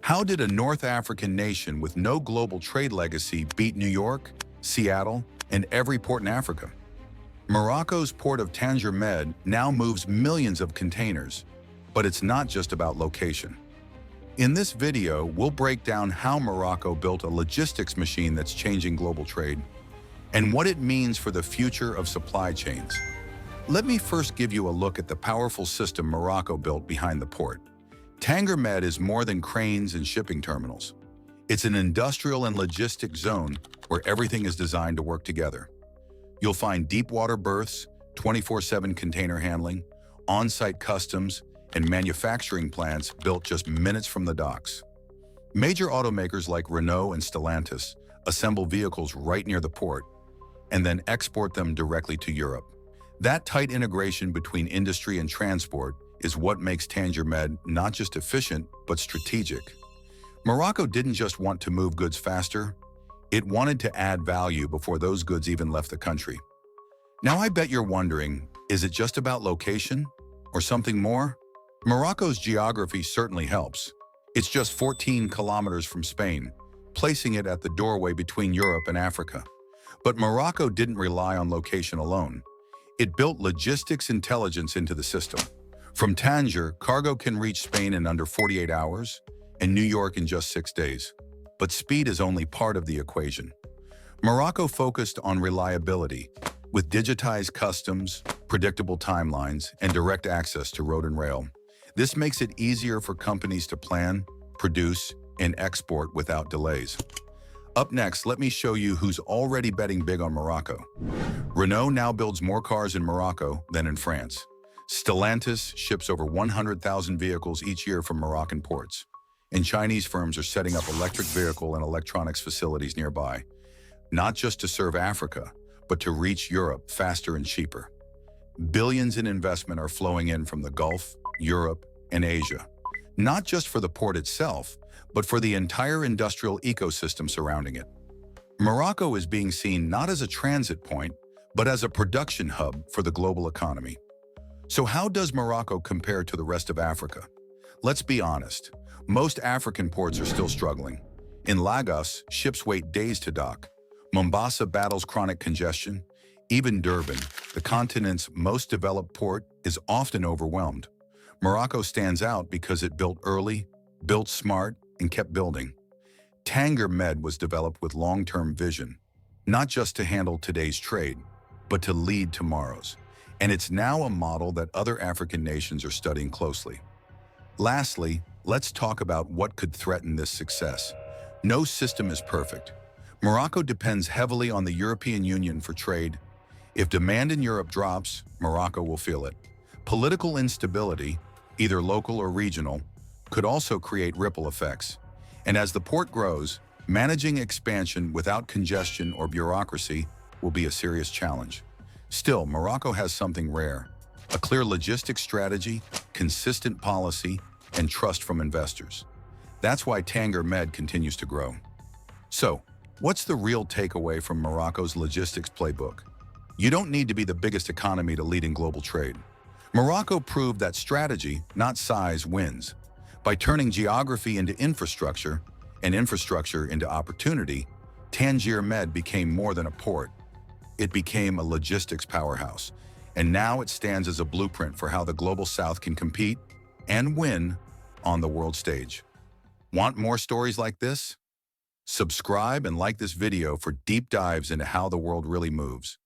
How did a North African nation with no global trade legacy beat New York, Seattle, and every port in Africa? Morocco's port of Tanger Med now moves millions of containers, but it's not just about location. In this video, we'll break down how Morocco built a logistics machine that's changing global trade and what it means for the future of supply chains. Let me first give you a look at the powerful system Morocco built behind the port. Tanger Med is more than cranes and shipping terminals. It's an industrial and logistic zone where everything is designed to work together. You'll find deep water berths, 24/7 container handling, on-site customs, and manufacturing plants built just minutes from the docks. Major automakers like Renault and Stellantis assemble vehicles right near the port and then export them directly to Europe. That tight integration between industry and transport is what makes Tanger Med not just efficient, but strategic. Morocco didn't just want to move goods faster, it wanted to add value before those goods even left the country. Now I bet you're wondering, is it just about location or something more? Morocco's geography certainly helps. It's just 14 kilometers from Spain, placing it at the doorway between Europe and Africa. But Morocco didn't rely on location alone. It built logistics intelligence into the system. From Tangier, cargo can reach Spain in under 48 hours and New York in just 6 days. But speed is only part of the equation. Morocco focused on reliability, with digitized customs, predictable timelines, and direct access to road and rail. This makes it easier for companies to plan, produce, and export without delays. Up next, let me show you who's already betting big on Morocco. Renault now builds more cars in Morocco than in France. Stellantis ships over 100,000 vehicles each year from Moroccan ports. And Chinese firms are setting up electric vehicle and electronics facilities nearby, not just to serve Africa, but to reach Europe faster and cheaper. Billions in investment are flowing in from the Gulf, Europe, and Asia, not just for the port itself, but for the entire industrial ecosystem surrounding it. Morocco is being seen not as a transit point, but as a production hub for the global economy. So how does Morocco compare to the rest of Africa? Let's be honest, most African ports are still struggling. In Lagos, ships wait days to dock. Mombasa battles chronic congestion. Even Durban, the continent's most developed port, is often overwhelmed. Morocco stands out because it built early, built smart, and kept building. Tanger Med was developed with long-term vision, not just to handle today's trade, but to lead tomorrow's. And it's now a model that other African nations are studying closely. Lastly, let's talk about what could threaten this success. No system is perfect. Morocco depends heavily on the European Union for trade. If demand in Europe drops, Morocco will feel it. Political instability, either local or regional, could also create ripple effects. And as the port grows, managing expansion without congestion or bureaucracy will be a serious challenge. Still, Morocco has something rare: a clear logistics strategy, consistent policy, and trust from investors. That's why Tanger Med continues to grow. So, what's the real takeaway from Morocco's logistics playbook? You don't need to be the biggest economy to lead in global trade. Morocco proved that strategy, not size, wins. By turning geography into infrastructure and infrastructure into opportunity, Tanger Med became more than a port. It became a logistics powerhouse, and now it stands as a blueprint for how the Global South can compete and win on the world stage. Want more stories like this? Subscribe and like this video for deep dives into how the world really moves.